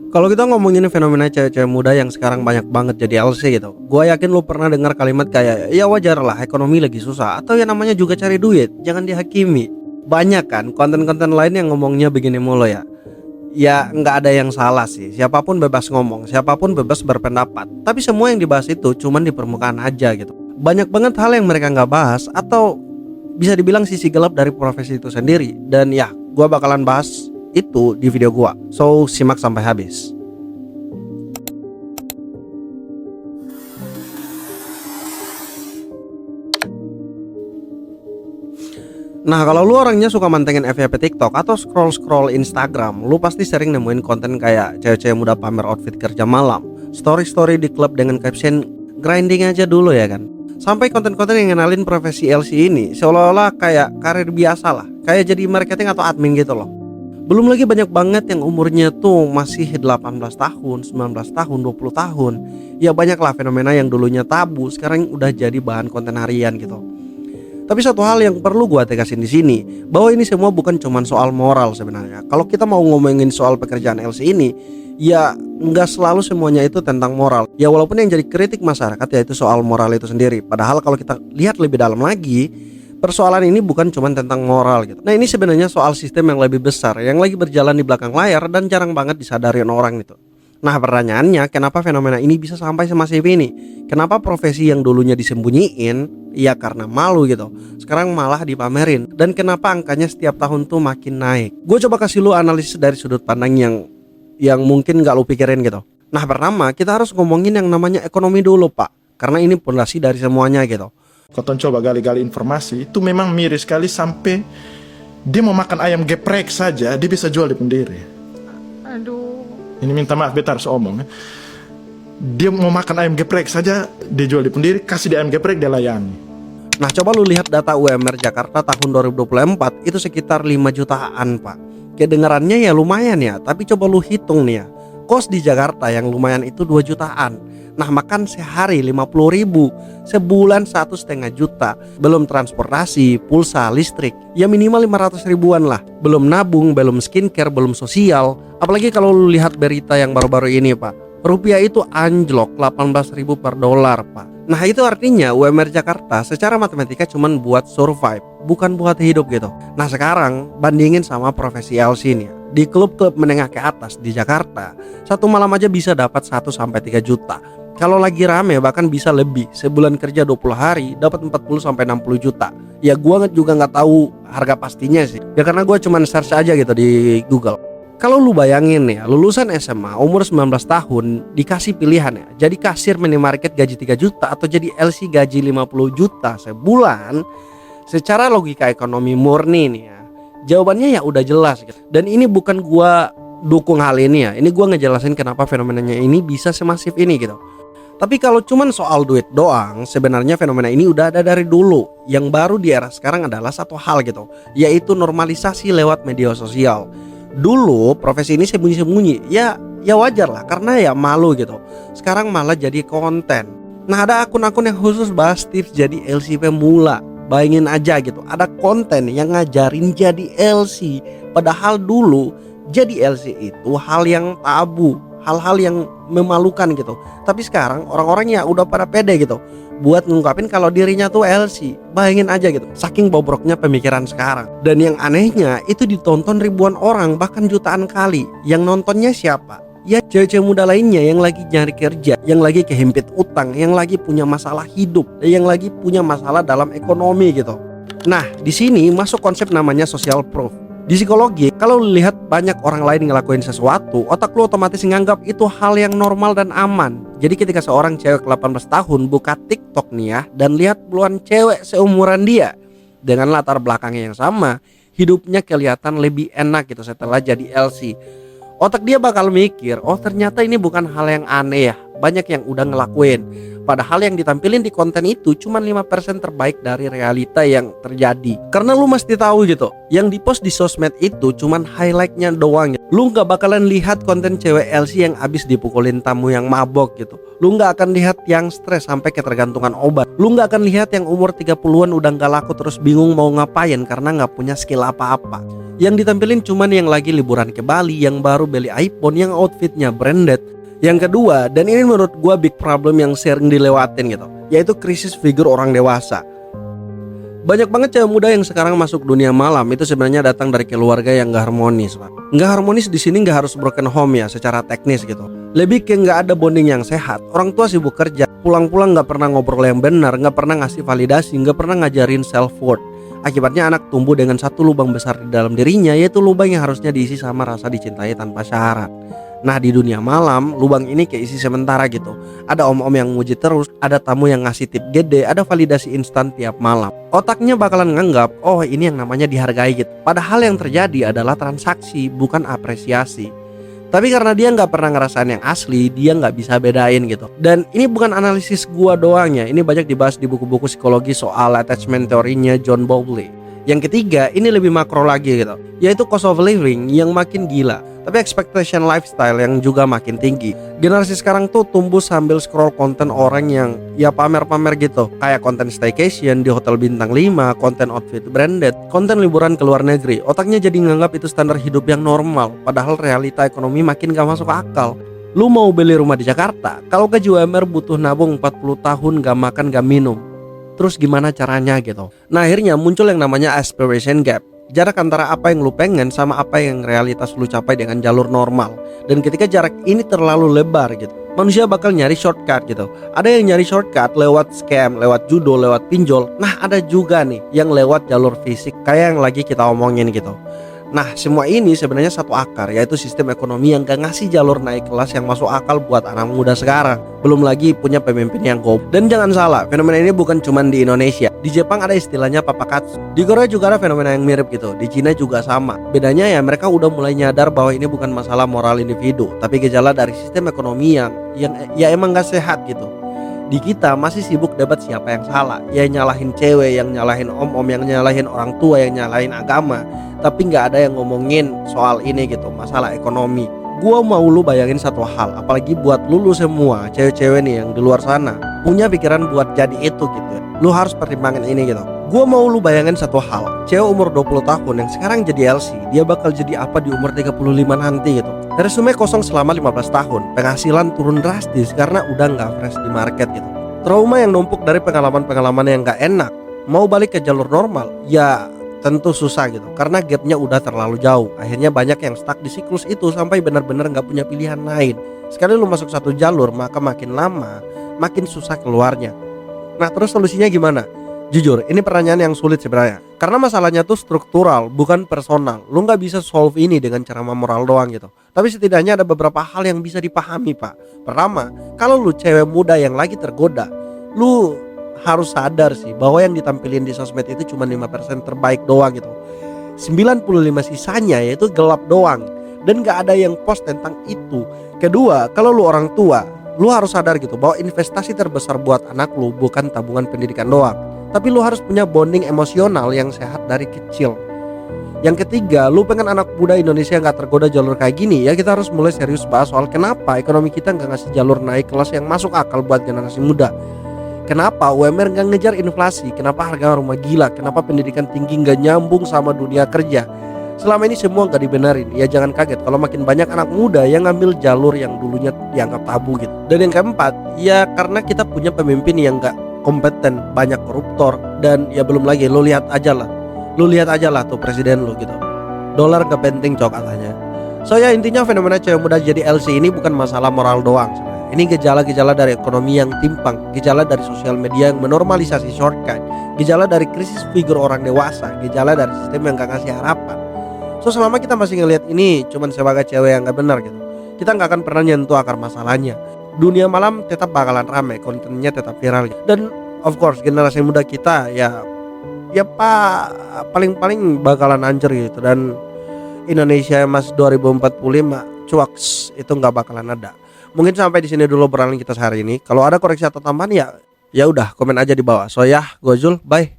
Kalau kita ngomongin fenomena cewek-cewek muda yang sekarang banyak banget jadi LC gitu, gua yakin lu pernah dengar kalimat kayak ya wajar lah ekonomi lagi susah, atau ya namanya juga cari duit, jangan dihakimi. Banyak kan konten-konten lain yang ngomongnya begini mulu ya. Ya nggak ada yang salah sih, siapapun bebas ngomong, siapapun bebas berpendapat. Tapi semua yang dibahas itu cuman di permukaan aja gitu. Banyak banget hal yang mereka nggak bahas, atau bisa dibilang sisi gelap dari profesi itu sendiri. Dan ya gua bakalan bahas itu di video gua, so simak sampai habis. Nah, kalau lu orangnya suka mantengin FYP TikTok atau scroll-scroll Instagram, lu pasti sering nemuin konten kayak cewek-cewek muda pamer outfit kerja malam, story-story di klub dengan caption grinding aja dulu ya kan. Sampai konten-konten yang ngenalin profesi LC ini seolah-olah kayak karir biasa lah, kayak jadi marketing atau admin gitu loh. Belum lagi banyak banget yang umurnya tuh masih 18 tahun, 19 tahun, 20 tahun. Ya banyak lah fenomena yang dulunya tabu sekarang udah jadi bahan konten harian gitu. Tapi satu hal yang perlu gua tegasin di sini, bahwa ini semua bukan cuman soal moral sebenarnya. Kalau kita mau ngomongin soal pekerjaan LC ini, ya nggak selalu semuanya itu tentang moral. Ya walaupun yang jadi kritik masyarakat ya itu soal moral itu sendiri. Padahal kalau kita lihat lebih dalam lagi, persoalan ini bukan cuman tentang moral gitu. Nah, ini sebenarnya soal sistem yang lebih besar, yang lagi berjalan di belakang layar dan jarang banget disadari orang gitu. Nah, pertanyaannya, kenapa fenomena ini bisa sampai semasif ini? Kenapa profesi yang dulunya disembunyiin, ya karena malu gitu, sekarang malah dipamerin? Dan kenapa angkanya setiap tahun tuh makin naik? Gue coba kasih lu analisis dari sudut pandang yang mungkin gak lu pikirin gitu. Nah, pertama kita harus ngomongin yang namanya ekonomi dulu pak, karena ini pondasi dari semuanya gitu. Koton coba gali-gali informasi, itu memang miris sekali sampai dia mau makan ayam geprek saja, dia bisa jual di Pendiri. Aduh. Ini minta maaf, beta harus omong. Dia mau makan ayam geprek saja, dia jual di Pendiri, kasih di ayam geprek, dia layani. Nah, coba lu lihat data UMR Jakarta tahun 2024 itu sekitar 5 jutaan pak. Kedengarannya ya lumayan ya, tapi coba lu hitung nih ya, kos di Jakarta yang lumayan itu 2 jutaan. Nah, makan sehari 50.000, sebulan 1,5 juta, belum transportasi, pulsa, listrik, ya minimal 500 ribuan lah. Belum nabung, belum skincare, belum sosial. Apalagi kalau lu lihat berita yang baru-baru ini pak, rupiah itu anjlok 18.000 per dolar pak. Nah, itu artinya UMR Jakarta secara matematika cuman buat survive, bukan buat hidup gitu. Nah, sekarang bandingin sama profesi LC nih. Di klub-klub menengah ke atas di Jakarta, satu malam aja bisa dapat 1-3 juta. Kalau lagi rame bahkan bisa lebih. Sebulan kerja 20 hari dapat 40-60 juta. Ya gua juga nggak tahu harga pastinya sih. Ya karena gua cuman search aja gitu di Google. Kalau lu bayangin ya, lulusan SMA umur 19 tahun dikasih pilihan ya, jadi kasir minimarket gaji 3 juta atau jadi LC gaji 50 juta sebulan. Secara logika ekonomi murni nih ya, jawabannya ya udah jelas gitu. Dan ini bukan gua dukung hal ini ya, ini gua ngejelasin kenapa fenomenanya ini bisa semasif ini gitu. Tapi kalau cuman soal duit doang, sebenarnya fenomena ini udah ada dari dulu. Yang baru di era sekarang adalah satu hal gitu, yaitu normalisasi lewat media sosial. Dulu profesi ini sembunyi-sembunyi, ya wajar lah karena ya malu gitu. Sekarang malah jadi konten. Nah, ada akun-akun yang khusus bahas tips jadi LC pemula. Bayangin aja gitu, ada konten yang ngajarin jadi LC. Padahal dulu jadi LC itu hal yang tabu, hal-hal yang memalukan gitu. Tapi sekarang orang-orang ya udah pada pede gitu buat ngungkapin kalau dirinya tuh LC. Bayangin aja gitu, saking bobroknya pemikiran sekarang. Dan yang anehnya itu ditonton ribuan orang, bahkan jutaan kali. Yang nontonnya siapa? Ya cewek-cewek muda lainnya yang lagi nyari kerja, yang lagi kehimpit utang, yang lagi punya masalah hidup, yang lagi punya masalah dalam ekonomi gitu. Nah, di sini masuk konsep namanya social proof. Di psikologi, kalau lihat banyak orang lain ngelakuin sesuatu, otak lu otomatis nganggap itu hal yang normal dan aman. Jadi ketika seorang cewek 18 tahun buka TikTok nih ya, dan lihat puluhan cewek seumuran dia dengan latar belakangnya yang sama, hidupnya kelihatan lebih enak gitu setelah jadi LC. Otak dia bakal mikir, oh ternyata ini bukan hal yang aneh ya, banyak yang udah ngelakuin. Padahal yang ditampilin di konten itu cuma 5% terbaik dari realita yang terjadi. Karena lu mesti tahu gitu, yang dipost di sosmed itu cuman highlightnya doang. Lu gak bakalan lihat konten cewek LC yang abis dipukulin tamu yang mabok gitu. Lu gak akan lihat yang stres sampai ketergantungan obat. Lu gak akan lihat yang umur 30-an udah gak laku terus bingung mau ngapain karena gak punya skill apa-apa. Yang ditampilin cuman yang lagi liburan ke Bali, yang baru beli iPhone, yang outfitnya branded. Yang kedua, dan ini menurut gua big problem yang sering dilewatin gitu, yaitu krisis figur orang dewasa. Banyak banget cewek muda yang sekarang masuk dunia malam itu sebenarnya datang dari keluarga yang gak harmonis, Pak. Gak harmonis di sini gak harus broken home ya secara teknis gitu. Lebih ke gak ada bonding yang sehat. Orang tua sibuk kerja, pulang-pulang gak pernah ngobrol yang benar, gak pernah ngasih validasi, gak pernah ngajarin self worth. Akibatnya anak tumbuh dengan satu lubang besar di dalam dirinya, yaitu lubang yang harusnya diisi sama rasa dicintai tanpa syarat. Nah di dunia malam, lubang ini keisi sementara gitu. Ada om-om yang muji terus, ada tamu yang ngasih tip gede, ada validasi instan tiap malam. Otaknya bakalan nganggap, oh ini yang namanya dihargai gitu. Padahal yang terjadi adalah transaksi, bukan apresiasi. Tapi karena dia nggak pernah ngerasain yang asli, dia nggak bisa bedain gitu. Dan ini bukan analisis gua doang ya, ini banyak dibahas di buku-buku psikologi soal attachment teorinya John Bowlby. Yang ketiga, ini lebih makro lagi gitu, yaitu cost of living yang makin gila, tapi expectation lifestyle yang juga makin tinggi. Generasi sekarang tuh tumbuh sambil scroll konten orang yang ya pamer-pamer gitu, kayak konten staycation di hotel bintang 5, konten outfit branded, konten liburan ke luar negeri. Otaknya jadi nganggap itu standar hidup yang normal, padahal realita ekonomi makin gak masuk akal. Lu mau beli rumah di Jakarta, kalau gaji UMR butuh nabung 40 tahun gak makan gak minum. Terus gimana caranya gitu. Nah akhirnya muncul yang namanya aspiration gap, jarak antara apa yang lu pengen sama apa yang realitas lu capai dengan jalur normal. Dan ketika jarak ini terlalu lebar gitu, manusia bakal nyari shortcut gitu. Ada yang nyari shortcut lewat scam, lewat judo, lewat pinjol. Nah ada juga nih yang lewat jalur fisik, kayak yang lagi kita omongin gitu. Nah semua ini sebenarnya satu akar, yaitu sistem ekonomi yang gak ngasih jalur naik kelas yang masuk akal buat anak muda sekarang. Belum lagi punya pemimpin yang goblok. Dan jangan salah, fenomena ini bukan cuma di Indonesia. Di Jepang ada istilahnya papakatsu. Di Korea juga ada fenomena yang mirip gitu. Di Cina juga sama. Bedanya ya mereka udah mulai nyadar bahwa ini bukan masalah moral individu, tapi gejala dari sistem ekonomi yang ya emang gak sehat gitu. Di kita masih sibuk debat siapa yang salah. Ya nyalahin cewek, yang nyalahin om-om, yang nyalahin orang tua, yang nyalahin agama. Tapi gak ada yang ngomongin soal ini gitu, masalah ekonomi. Gua mau lu bayangin satu hal, apalagi buat lu semua cewek-cewek nih yang di luar sana punya pikiran buat jadi itu gitu. Lu harus pertimbangin ini gitu. Gua mau lu bayangin satu hal, cewek umur 20 tahun yang sekarang jadi LC, dia bakal jadi apa di umur 35 nanti gitu. Resume kosong selama 15 tahun, penghasilan turun drastis karena udah gak fresh di market gitu. Trauma yang numpuk dari pengalaman-pengalaman yang gak enak. Mau balik ke jalur normal, ya tentu susah gitu, karena gapnya udah terlalu jauh. Akhirnya banyak yang stuck di siklus itu sampai benar-benar gak punya pilihan lain. Sekali lu masuk satu jalur, maka makin lama makin susah keluarnya. Nah terus solusinya gimana? Jujur ini pertanyaan yang sulit sebenarnya, karena masalahnya tuh struktural bukan personal. Lu gak bisa solve ini dengan cara moral doang gitu. Tapi setidaknya ada beberapa hal yang bisa dipahami Pak. Pertama, kalau lu cewek muda yang lagi tergoda, lu harus sadar sih bahwa yang ditampilin di sosmed itu cuma 5% terbaik doang gitu. 95 sisanya yaitu gelap doang, dan gak ada yang post tentang itu. Kedua, kalau lu orang tua, lu harus sadar gitu bahwa investasi terbesar buat anak lu bukan tabungan pendidikan doang, tapi lu harus punya bonding emosional yang sehat dari kecil. Yang ketiga, lu pengen anak muda Indonesia gak tergoda jalur kayak gini, ya kita harus mulai serius bahas soal kenapa ekonomi kita gak ngasih jalur naik kelas yang masuk akal buat generasi muda. Kenapa UMR gak ngejar inflasi? Kenapa harga rumah gila? Kenapa pendidikan tinggi gak nyambung sama dunia kerja? Selama ini semua gak dibenerin. Ya jangan kaget kalau makin banyak anak muda yang ngambil jalur yang dulunya dianggap tabu gitu. Dan yang keempat, ya karena kita punya pemimpin yang gak kompeten, banyak koruptor. Dan ya belum lagi, lu lihat aja lah tuh presiden lu gitu. Dolar gak penting cok katanya. So ya intinya fenomena cewek muda jadi LC ini bukan masalah moral doang sebenarnya. Ini gejala-gejala dari ekonomi yang timpang, gejala dari sosial media yang menormalisasi shortcut, gejala dari krisis figur orang dewasa, gejala dari sistem yang gak ngasih harapan. So selama kita masih ngelihat ini cuman sebagai cewek yang gak benar gitu, kita gak akan pernah nyentuh akar masalahnya. Dunia malam tetap bakalan ramai, kontennya tetap viral gitu. Dan of course generasi muda kita ya paling bakalan hancur gitu. Dan Indonesia Mas 2045 cuaks itu gak bakalan ada. Mungkin sampai di sini dulu obrolan kita hari ini. Kalau ada koreksi atau tambahan ya udah komen aja di bawah. So ya, Gojul, bye.